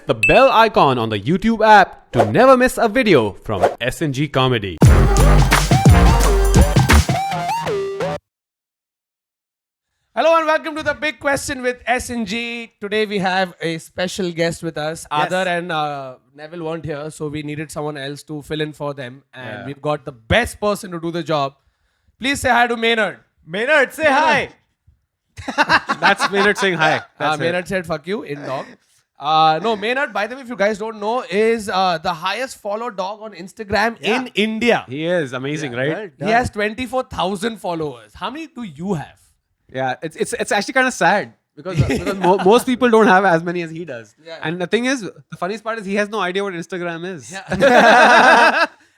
the bell icon on the YouTube app to never miss a video from SnG Comedy. Hello and welcome to the big question with SnG. Today we have a special guest with us. Yes. Adar and Neville weren't here, so we needed someone else to fill in for them. And we've got the best person to do the job. Please say hi to Maynard. Maynard, say hi. That's Maynard saying hi. Maynard said fuck you in dog. No, Maynard, by the way, if you guys don't know, is the highest followed dog on Instagram in India. He is amazing, right? He has 24,000 followers. How many do you have? Yeah, it's actually kind of sad because most people don't have as many as he does. Yeah. And the thing is, the funniest part is he has no idea what Instagram is.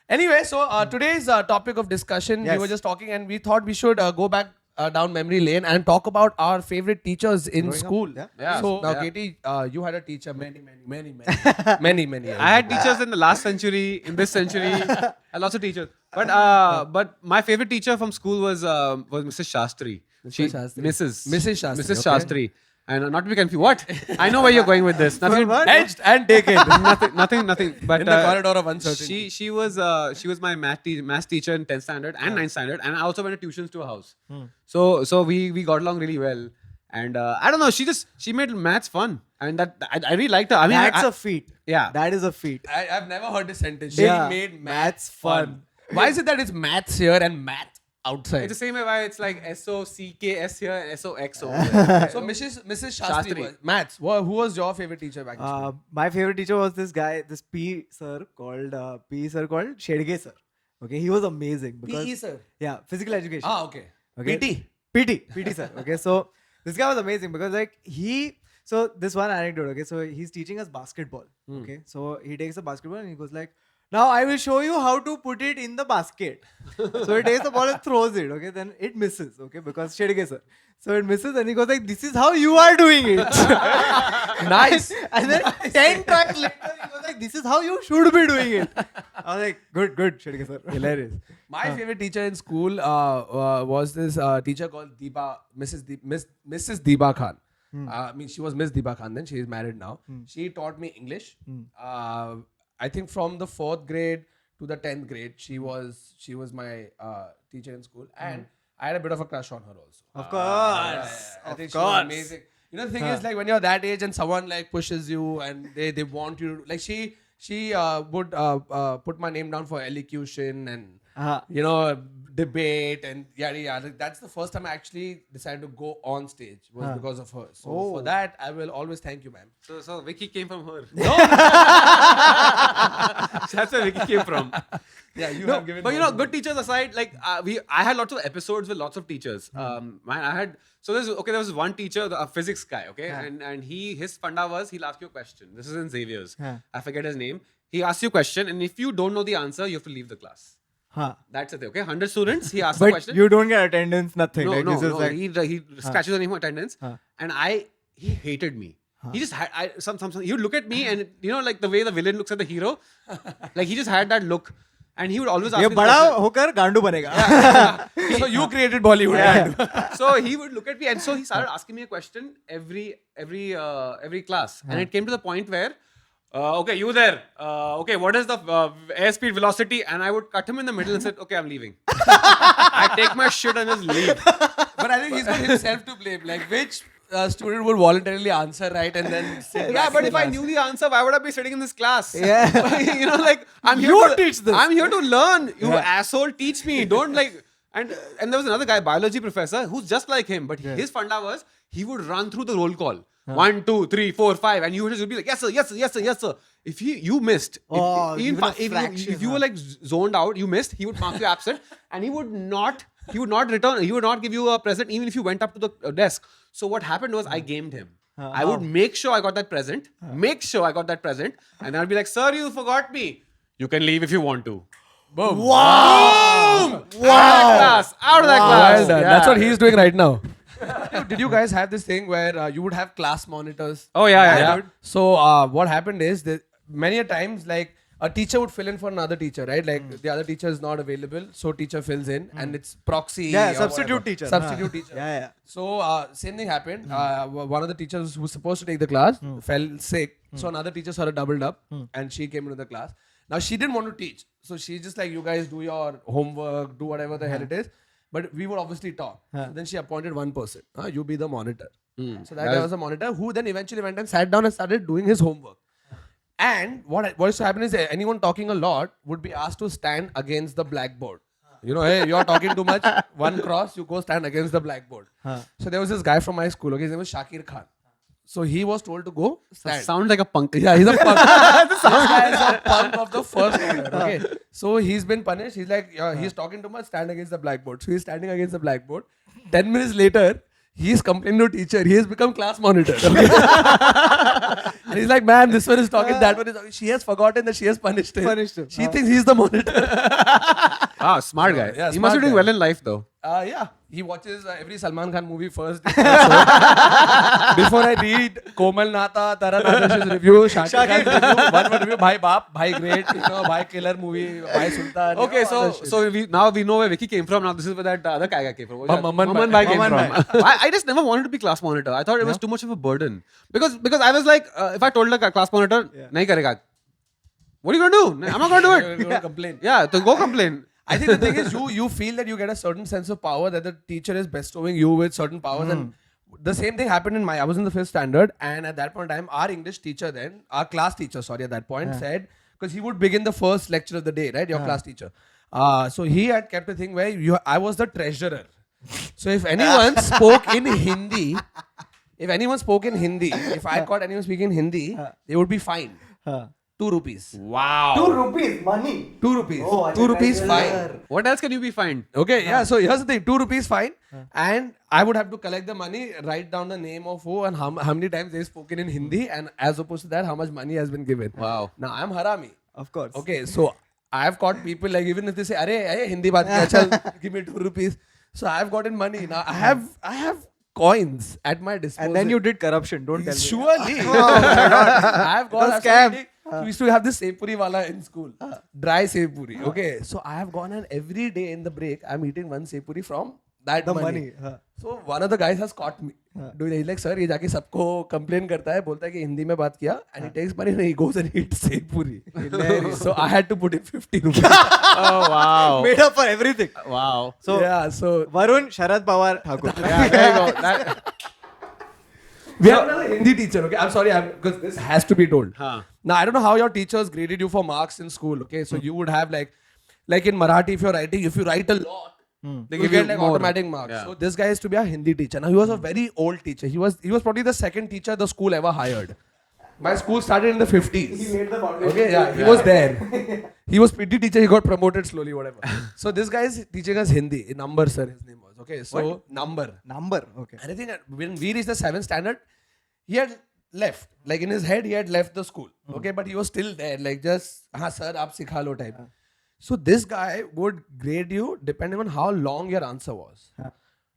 Anyway, so today's topic of discussion, we Yes. were just talking and we thought we should go back down memory lane and talk about our favorite teachers in Growing up, school. Yeah. So now, Yeah. Katie, you had a teacher many years I had ago. teachers in the last century, in this century, and lots of teachers. But my favorite teacher from school was Mrs. Shastri. Mrs. Shastri. Mrs. Shastri, Mrs. okay. Shastri. And not to be confused. What? I know where you're going with this. Nothing. Benched and taken Nothing. But in the corridor of uncertainty. she was my math teacher in 10th standard and 9th standard, and I also went to tuitions to her house. So we got along really well. And I don't know, she made maths fun, and that I really liked her. I mean, That's a feat. Yeah. That is a feat. I've never heard this sentence. She Yeah. made Maths fun. Why is it that it's maths here and math outside? It's the same way why it's like SOCKS here and SOX over there. So Mrs. Shastri, Shastri. was maths. Who was your favorite teacher back in school? My favorite teacher was this guy, this P sir called SnG sir. Okay, he was amazing because PE sir. yeah, physical education. Okay. Okay. PT sir. Okay, so this guy was amazing because so this one anecdote. Okay, so he's teaching us basketball. Okay, so he takes a basketball and he goes like, now I will show you how to put it in the basket. So he takes the ball and throws it. Okay, then it misses. Okay, because SnG sir. So it misses and he goes like, this is how you are doing it. Nice. And then 10 tries later, he was like, this is how you should be doing it. I was like, good, SnG sir. Hilarious. My favorite teacher in school was this teacher called Mrs. Deeba Khan. I mean, she was Miss Deeba Khan then. She is married now. She taught me English. I think from the 4th grade to the 10th grade, she was my teacher in school. And I had a bit of a crush on her also. Of course. I think she was amazing. You know, the thing is, like, when you're that age and someone like pushes you and they want you to, like, she would put my name down for elocution and you know, debate and yada yada. Like, that's the first time I actually decided to go on stage was because of her. So for that, I will always thank you, ma'am. So Vicky came from her. That's where Vicky came from. Yeah, you No, have given. but you know, good teachers aside, like I had lots of episodes with lots of teachers. There was one teacher, a physics guy, okay, and his funda was he'll ask you a question. This is in Xavier's. I forget his name. He asks you a question, and if you don't know the answer, you have to leave the class. That's it. Okay, 100 students. He asks a But question. you don't get attendance, nothing. No, like, no, this is no. like, He scratches the name of attendance, and he hated me. He just had he would look at me, and you know, like the way the villain looks at the hero, like he just had that look, and he would always ask ये me. बड़ा होकर गांडू बनेगा. So you created Bollywood. So he would look at me, and so he started asking me a question every class, and it came to the point where. Okay, you there. Okay, what is the airspeed velocity? And I would cut him in the middle and said, okay, I'm leaving. I take my shit and just leave. But I think he's got himself to blame. Like, which student would voluntarily answer right and then sit Yeah, back but in if I class? knew the answer, why would I be sitting in this class? Yeah. You know, like, I'm here You to teach this. I'm here to learn. You asshole, teach me. Don't like... And there was another guy, biology professor, who's just like him. But his funda was, he would run through the roll call. 1, 2, 3, 4, 5. And you would just be like, yes, sir, yes, sir, yes, sir, yes, sir. If you missed, even a fraction, if you were like zoned out, you missed, he would mark you absent. And he would not give you a present even if you went up to the desk. So what happened was I gamed him. I would make sure I got that present. And then I'd be like, sir, you forgot me. You can leave if you want to. Boom. Wow. Out of that class. Well done. Yeah. That's what he's doing right now. Did you guys have this thing where you would have class monitors? Oh, yeah. So what happened is that many a times, like, a teacher would fill in for another teacher, right? Like the other teacher is not available, so teacher fills in, and it's proxy. Yeah, or substitute whatever. teacher. Substitute teacher. Yeah. So same thing happened. One of the teachers who was supposed to take the class fell sick, so another teacher sort of doubled up, and she came into the class. Now she didn't want to teach, so she's just like, you guys do your homework, do whatever the hell it is. But we would obviously talk. So then she appointed one person. You be the monitor. So that guy was a monitor who then eventually went and sat down and started doing his homework. And what used to happen is anyone talking a lot would be asked to stand against the blackboard. You know, hey, you're talking too much. One cross, you go stand against the blackboard. So there was this guy from my school. Okay, his name was Shakir Khan. So he was told to go stand. Sounds like a punk. Yeah, he's a punk. This guy is a punk of the first order. Okay, so he's been punished. He's like, he's talking too much. Stand against the blackboard. So he's standing against the blackboard. 10 minutes later, he's complaining to teacher. He has become class monitor. Okay? And he's like, ma'am, this one is talking, that one is talking. She has forgotten that she has punished him. She thinks he's the monitor. Smart guy. Yeah, He must be smart doing guy. well in life though. Yeah, he watches every Salman Khan movie first. So, before I read Komal Nata, Taran Adesh's review, Shakir Khan's review, one review, Bhai Baap, Bhai Great, Bhai Killer movie, Bhai Sultan. Okay, so we know where Vicky came from. Now this is where that other guy came from. Maman Bhai came from. I just never wanted to be class monitor. I thought it was too much of a burden because I was like, if I told the class monitor, nahi karega. What are you gonna do? I'm not gonna do it. You're gonna complain. Yeah, so go complain. I think the thing is you feel that you get a certain sense of power, that the teacher is bestowing you with certain powers. And the same thing happened in I was in the 5th standard, and at that point in time, our English teacher then, our class teacher, at that point said, because he would begin the first lecture of the day, right? Your class teacher. So he had kept a thing where I was the treasurer. So if anyone spoke in Hindi, if I caught anyone speaking Hindi, they would be fined. 2 rupees. Wow. 2 rupees money. 2 rupees. Oh, 2 rupees fine. What else can you be fined? Okay, yeah. So here's the thing: 2 rupees fine, and I would have to collect the money, write down the name of who and how many times they've spoken in Hindi, and as opposed to that, how much money has been given. Wow. Now I'm harami. Of course. Okay, so I've caught people like even if they say, "Arey, Hindi baat kiya, chal, give me 2 rupees." So I've gotten money. Now I have coins at my disposal. And then you did corruption. Don't tell me. Surely. I've got The scam. We used to have this Sevpuri wala in school. Dry Sevpuri. Okay. So I have gone and every day in the break, I'm eating one Sevpuri from that The money. money. So one of the guys has caught me. Doing he's like, sir, ये जाके सबको complain करता है, बोलता है कि हिंदी में बात किया, and he takes money and he goes and eats Sevpuri. So I had to put in 50 rupees. Oh wow. Made up for everything. Wow. So So Varun Sharad Pawar Thakur. Yeah, there you go. we have another Hindi teacher, okay? I'm sorry, because this has to be told. Huh. Now, I don't know how your teachers graded you for marks in school, okay? So you would have like in Marathi, if you write a lot, They you give get you like more. automatic marks. Yeah. So this guy used to be a Hindi teacher. Now he was a very old teacher. He was probably the second teacher the school ever hired. My school started in the 50s. He made the foundation. Okay, yeah, he was there. He was PT teacher. He got promoted slowly, whatever. So this guy is teaching us Hindi. Number, sir, his name was. Okay, so number. Okay. And I think that when we reached the 7th standard, he had left. Like in his head, he had left the school. Okay, but he was still there. Like just, sir, aap sikha lo type. So this guy would grade you depending on how long your answer was.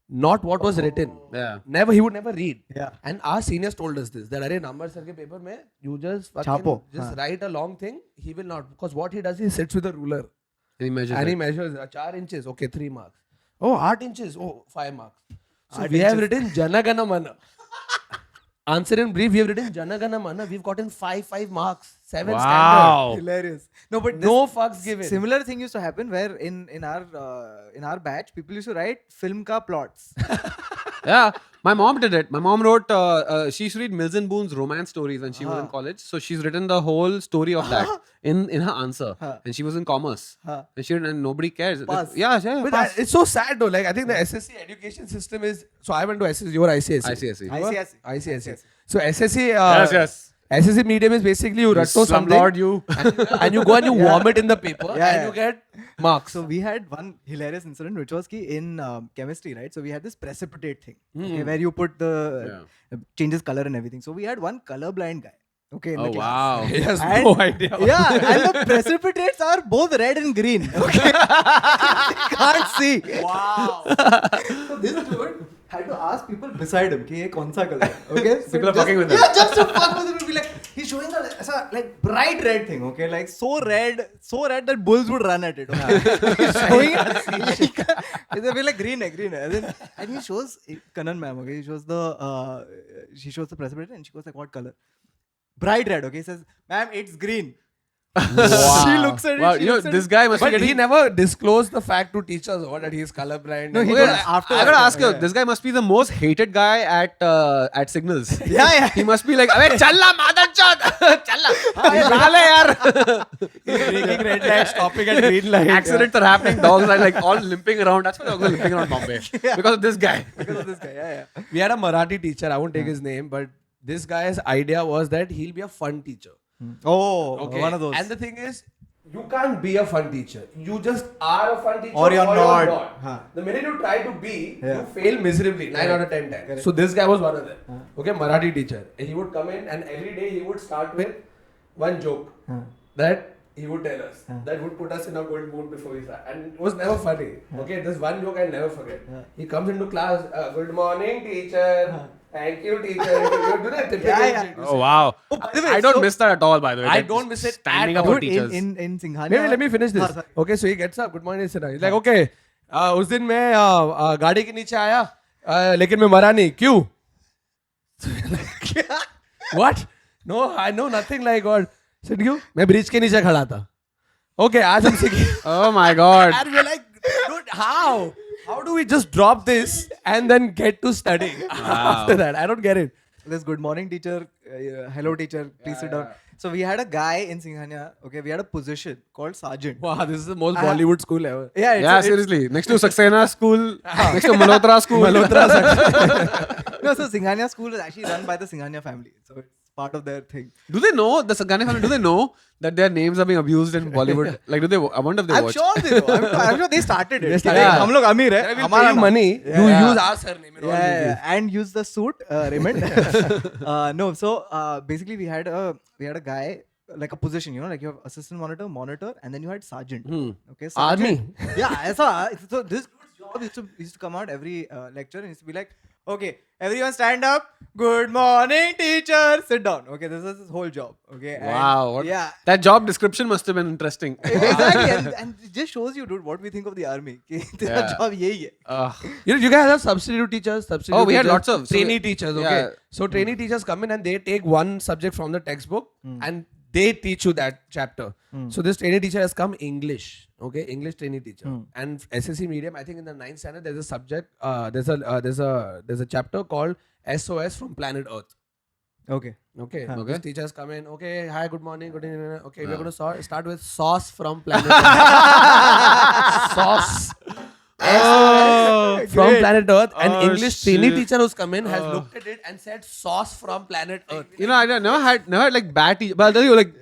Not what was written. Yeah. He would never read. Yeah. And our seniors told us this, that number sir ke paper mein, you just Chapo. write a long thing, he will not. Because what he does, he sits with a ruler. And he measures And it. he measures 4 inches, okay, 3 marks. Oh, 8 inches, oh, 5 marks. So 8 we have inches. written Jana Gana Mana. Answer in brief, we have written Jana Gana Mana. We've gotten 5 marks. 7th Wow. Hilarious. No, but standard. No fucks given. similar thing used to happen where in our batch people used to write film ka plots. Yeah, my mom did it. My mom wrote, she used to read Mills and Boon's romance stories when she was in college. So she's written the whole story of that in her answer. And she was in commerce. And and nobody cares. Pass. Yeah, But it's so sad though. Like I think the SSC education system is. So I went to SSC. You were ICSE. ICSE. ICSE. So SSC. Yes. SSC medium is basically you ratto something. Slumlord you. And you go and you vomit in the paper and you get marks. So we had one hilarious incident which was ki in chemistry, right? So we had this precipitate thing, okay, where you put the changes color and everything. So we had one colorblind guy. Okay, in the Oh, class. wow. He has And- no idea. Yeah, and the precipitates are both red and green. Okay, can't see. Wow. So this dude had to ask people beside him कि ये कौन सा color है. Okay, so People are fucking with him. Yeah, just to fuck with him. Be like, he's showing a ऐसा like bright red thing. Okay, like so red that bulls would run at it. Okay? He's showing it be like green hai. And he shows Kanan ma'am. Okay, he shows she shows the presentation and she goes like, what color? Bright red. Okay, he says, ma'am, it's green. She looks at it. Wow, she you know, looks at this it. guy must be But he getting... never disclosed the fact to teachers or that he is colorblind. No, he Okay, told after. I gotta ask you, Yeah. this guy must be the most hated guy at Signals. Yeah. He must be like, "Abey, challa, motherchod, challa, laal hai yaar." He's breaking red light, stopping at green light. Accidents are happening. Dogs are like all limping around. That's why dogs are limping around Bombay because of this guy. Because of this guy. Yeah. We had a Marathi teacher. I won't take his name, but this guy's idea was that he'll be a fun teacher. Oh, one of those. And the thing is, you can't be a fun teacher. You just are a fun teacher, Or you're not. Huh. The minute you try to be, Yeah. you fail miserably. 9 out of 10 times. Correct. So this guy was one of them. Okay, Marathi teacher. And he would come in, and every day he would start with one joke that he would tell us that would put us in a good mood before we start. And it was never funny. Okay, this one joke I never forget. He comes into class, good morning, teacher. Thank you, teacher. You do that typical shit. Oh wow! by the way, I don't so- miss that at all. By the way, I Like, don't miss it standing at up all. for Dude, teachers. in Singhania. Let me finish this. sorry. Okay, so he gets up. Good morning, sir. He's like, okay, उस दिन मैं गाड़ी के नीचे आया, लेकिन मैं मरा नहीं. क्यों? What? No, I know nothing like God. Said क्यों? मैं ब्रिज के नीचे खड़ा था. Okay, आज हम सीखे. Oh my god! And we're like, dude, how? How do we just drop this and then get to studying after that? I don't get it. This good morning teacher, hello teacher, please sit down. So we had a guy in Singhania. Okay, we had a position called sergeant. Wow, this is the most Bollywood school ever. Yeah, Yeah, seriously. Next to Saxena School, next to Malhotra School. No, so Singhania school is actually run by the Singhania family. So it's part of their thing. Do they know the Saxena family? Do they know that their names are being abused in Bollywood? Like, do they? I wonder if they I'm watch. sure they know. I'm sure they started it. They started Yeah. it. हम लोग अमीर है, We'll हमारा pay you नाम. money. You Yeah. use our surname in all movies. Yeah, and use the suit, Raymond. No, so basically we had a guy like a position, you know, like you have assistant monitor, and then you had sergeant. Okay, sergeant. Army. Yeah, so this dude's job used to come out every lecture and used to be like, okay, everyone stand up. Good morning, teacher. Sit down. Okay, this is his whole job. Okay. and- Wow. Yeah. That job description must have been interesting. Exactly, and it just shows you, dude, what we think of the army. कि तेरा Yeah. job यही है. You guys have substitute teachers. Oh, we had lots of- so trainee we- teachers. Okay, yeah. so trainee teachers come in and they take one subject from the textbook and they teach you that chapter. So this trainee teacher has come English. Okay, English trainee teacher. And SSC medium. I think in the 9th standard there's a subject. There's a chapter called SOS from Planet Earth. Okay. Okay. Okay. These teachers come in. Okay. Hi. Good morning. Good evening. Okay. We're going to start with sauce from Planet Earth. Sauce. From Planet Earth. An Oh, English trainee shit. teacher who's come in has looked at it and said sauce from Planet Earth. You know, I never had like bad teachers. But I'll tell you, like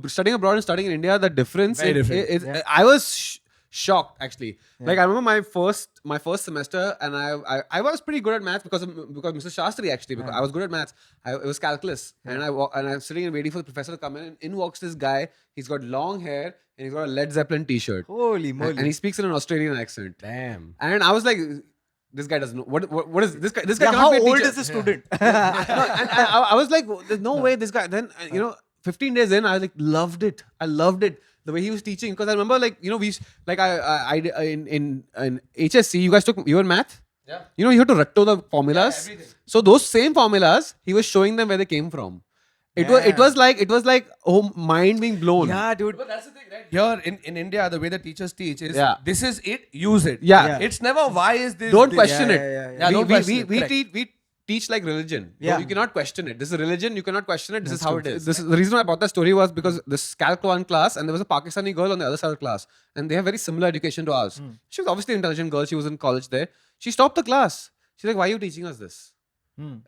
studying abroad and studying in India, the difference. Very different. I was shocked actually. Like I remember my first semester, and I was pretty good at maths because Mr. Shastri actually. Because I was good at maths. It was calculus, and I'm sitting and waiting for the professor to come in. And in walks this guy. He's got long hair and he's got a Led Zeppelin T-shirt. Holy moly. And he speaks in an Australian accent. Damn. And I was like, this guy doesn't know what is this guy? This guy Yeah, cannot how be a old teacher. is the student? I was like, there's no way this guy. Then 15 days in, I like loved it. I loved it the way he was teaching, because I remember we like I in HSC you guys you were in math. Yeah. You had to ratto the formulas. Yeah, everything. So those same formulas he was showing them where they came from. It was like mind being blown. Yeah, dude. But that's the thing, right? Here in India, the way the teachers teach is this is it, use it. Yeah. It's never why is this. Don't this? question Yeah, it. yeah, yeah. Yeah, don't question it, We correct. teach like religion. Yeah. You cannot question it. This is a religion. You cannot question it. This is how it is. This is the reason I bought that story was because this Calc 1 class, and there was a Pakistani girl on the other side of the class, and they have very similar education to ours. She was obviously an intelligent girl. She was in college there. She stopped the class. She's like, "Why are you teaching us this?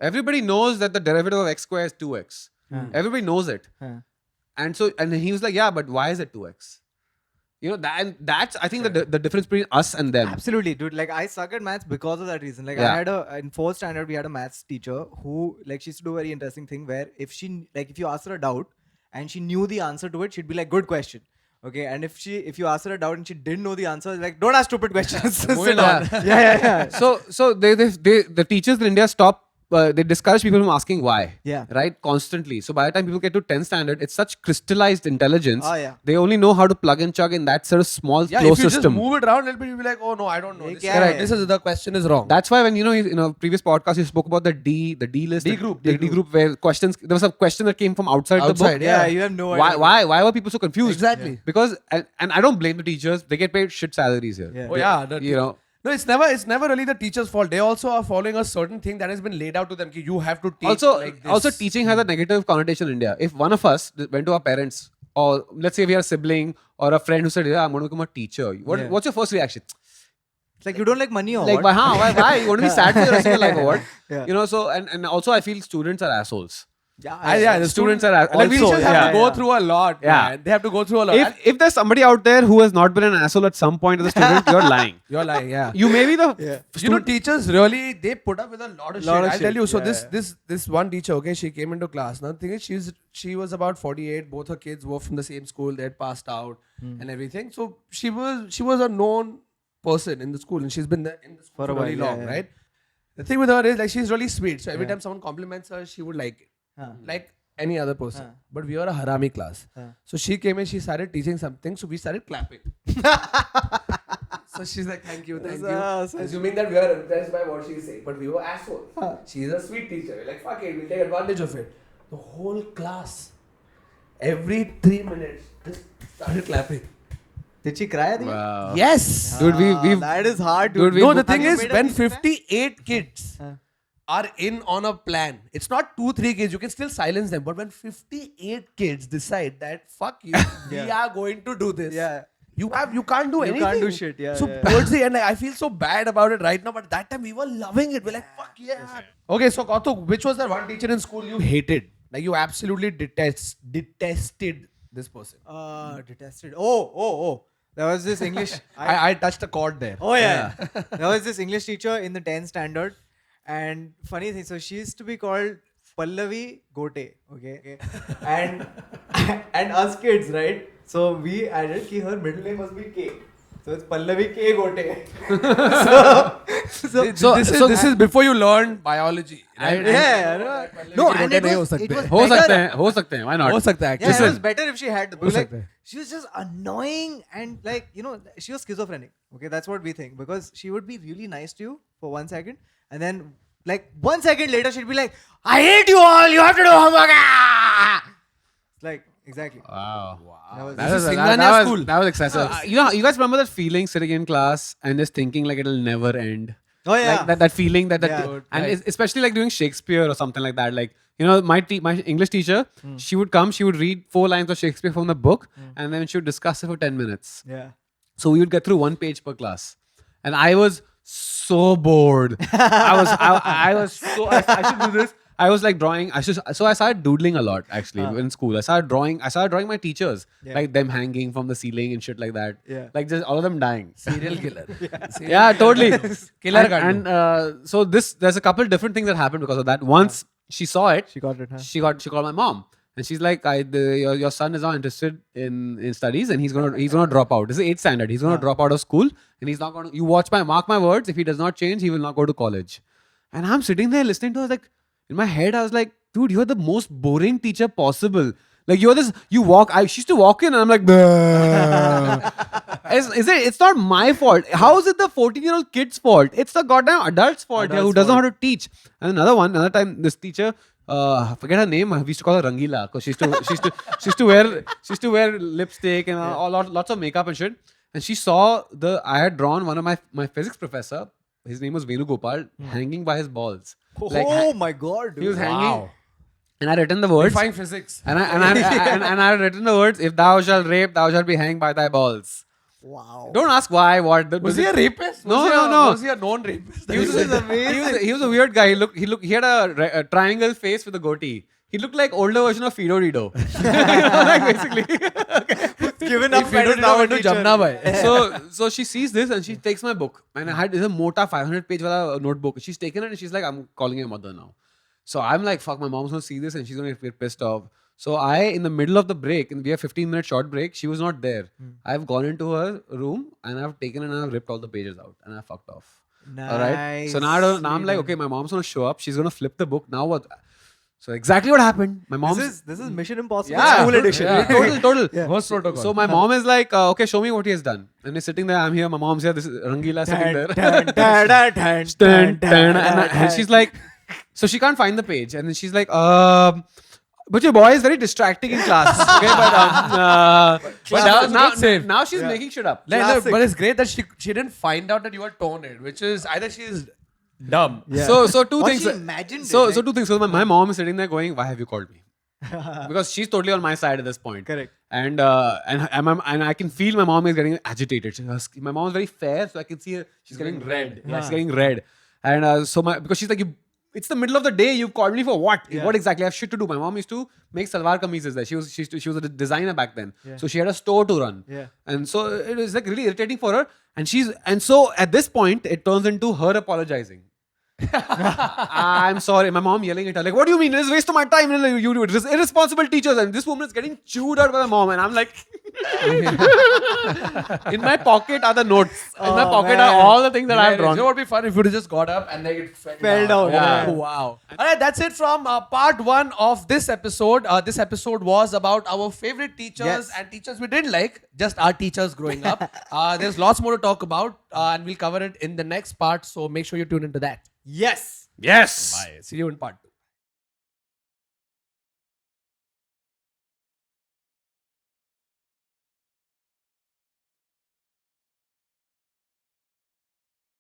Everybody knows that the derivative of x square is 2x. Everybody knows it." And he was like, "Yeah, but why is it 2x?" That's I think the difference between us and them. Absolutely, dude. Like I suck at maths because of that reason. Like Yeah. I had in 4th standard we had a maths teacher who she used to do a very interesting thing where if you asked her a doubt and she knew the answer to it, she'd be like, "Good question." Okay, and if you asked her a doubt and she didn't know the answer, like, don't ask stupid questions. Sit Moving down. on. Yeah. So the teachers in India stop. They discourage people from asking why. Yeah. Right. Constantly. So by the time people get to 10th standard, it's such crystallized intelligence. Oh, yeah. They only know how to plug and chug in that sort of small Yeah, closed if you system. just move it around a little bit, you'll be like, oh no, I don't know. This, Yeah, correct. yeah. This is the question is wrong. That's why when in a previous podcast you spoke about the D list, D group, the D group where questions. There was a question that came from outside the book. Yeah, you have no idea. Why were people so confused? Exactly. Because and I don't blame the teachers. They get paid shit salaries here. Yeah. Oh yeah, You know. No, it's never really the teacher's fault. They also are following a certain thing that has been laid out to them. Ki you have to teach like this. Also, teaching has a negative connotation in India. If one of us went to our parents, or let's say we are a sibling or a friend who said, "Yeah, I'm going to become a teacher," what's your first reaction? It's like, you don't like money or Like, what? why? You want to be sad for the rest of your life or what? Yeah. You know. So and also, I feel students are assholes. Yeah, the students are Like, we also, just have yeah, to go yeah. through a lot. Yeah. Man. They have to go through a lot. If there's somebody out there who has not been an asshole at some point as a student, you're lying. You're lying, yeah. You may be the You know, teachers really they put up with a lot of shit. Lot of I'll shit, tell you. So yeah, this one teacher, okay, she came into class. Now the thing is, she was about 48. Both her kids were from the same school. They had passed out and everything. So she was a known person in the school, and she's been there in the school For a for really while, long, yeah. right? The thing with her is like she's really sweet. So every time someone compliments her, she would like it, like any other person. But we were a harami class. So she came and she started teaching something. So we started clapping. So she's like, thank you. so Assuming that we are impressed by what she's saying. But we were assholes. She's a sweet teacher. We're like, fuck it, we'll take advantage of it. The whole class, every 3 minutes, just started clapping. Did she cry at the end? Wow. Yes. Dude, we've That is hard, Dude, dude. we- No, the Have thing you is, made a when teacher? 58 kids are in on a plan, it's not 2-3 kids, you can still silence them. But when 58 kids decide that, fuck you, we are going to do this. Yeah. You can't do You anything. can't do shit, yeah, So yeah. towards the end, I feel so bad about it right now, but that time we were loving it. We're like, fuck yeah. Okay, so Kautuk, which was that one teacher in school you hated? Like you absolutely detested this person. Detested. Oh. There was this English. I touched a chord there. Oh yeah. There was this English teacher in the 10th standard, and funny thing. So she used to be called Pallavi Gote. Okay. And us kids, right? So we added ki her middle name must be K. So it's Pallavi K Gote. so This is before you learned biology. Right? no, and it was हो सकते हैं. Why not? हो सकता है Yeah, it actually. was better if she had the हो like, सकता है. she was just annoying and like, she was schizophrenic. Okay, that's what we think. Because she would be really nice to you for 1 second, and then like 1 second later she'd be like, I hate you all, you have to do homework. It's like, exactly. Wow. That was- That was excessive. You guys remember that feeling sitting in class and just thinking like it'll never end? Oh yeah. Like that feeling that Yeah. and Right. especially like doing Shakespeare or something like that. Like, my English teacher, she would come, she would read 4 lines of Shakespeare from the book, and then she would discuss it for 10 minutes. Yeah. So we would get through 1 page per class, and I was so bored. I should do this. I was like drawing. So I started doodling a lot actually in school. I started drawing my teachers, like them hanging from the ceiling and shit like that. Yeah. Like just all of them dying. Serial killer. Yeah, totally. Killer and so there's a couple different things that happened because of that. Once she saw it, She got it, huh? she called my mom, and she's like, your son is not interested in studies, and he's gonna drop out. This is 8th standard. He's gonna drop out of school, and he's not gonna. Mark my words. If he does not change, he will not go to college. And I'm sitting there listening to her, like in my head, I was like, dude, you're the most boring teacher possible. Like she used to walk in and I'm like, it's not my fault. How is it the 14-year-old kid's fault? It's the goddamn adult's fault who doesn't know how to teach. And another time, this teacher, forget her name, we used to call her Rangila because she used to wear lipstick and lots of makeup and shit. And she saw I had drawn one of my physics professor, his name was Venu Gopal, hanging by his balls. Oh my god, dude. He was hanging. And I written the words. Define physics. And I had written the words, if thou shalt rape, thou shalt be hanged by thy balls. Wow. Don't ask why, what. Was he a rapist? No. Was he a known rapist? He was a weird guy. He had a triangle face with a goatee. He looked like older version of Fido Dido. Like basically. Given up and is now a teacher. So she sees this and she takes my book. And it's a mota 500-page notebook. She's taken it and she's like, I'm calling your mother now. So I'm like, fuck, my mom's gonna see this and she's gonna get pissed off. So in the middle of the break, and we have 15-minute short break, she was not there. I've gone into her room and I've taken and I've ripped all the pages out and I fucked off. Nice. All right. So now I'm like, okay, my mom's gonna show up. She's gonna flip the book. Now what? So exactly what happened. My mom. This is Mission Impossible Yeah. School Edition. Yeah. Total. Yeah. Most protocol. So my mom is like, okay, show me what he has done. And he's sitting there. I'm here. My mom's here. This is Rangila sitting there. And she's like, so she can't find the page. And then she's like, but your boy is very distracting in class. Okay, but now she's making shit up. No, but it's great that she didn't find out that you were toned, which is either she's dumb. Yeah. So two Or things. she imagined So it, two things. So my mom is sitting there going, why have you called me? Because she's totally on my side at this point. Correct. And I can feel my mom is getting agitated. My mom is very fair, so I can see her. She's getting red. Yeah, she's getting red. And because she's like, it's the middle of the day. You called me for what? Yeah. What exactly? I have shit to do. My mom used to make salwar kameezes there. She was a designer back then. Yeah. So she had a store to run. Yeah. And so it was like really irritating for her. And so at this point, it turns into her apologizing. I'm sorry. My mom yelling at her like, what do you mean? It's a waste of my time. And you do it. Irresponsible teachers. And this woman is getting chewed out by my mom. And I'm like, in my pocket are the notes. In my pocket man. are all the things that I've You drawn. know what would be fun if you would have just got up and it Fell down. Yeah. Oh, wow. Alright, that's it from part 1 of this episode. This episode was about our favorite teachers Yes. and teachers we didn't like, just our teachers growing up. There's lots more to talk about and we'll cover it in the next part. So make sure you tune into that. Yes. Yes. Bye. See you in part 2.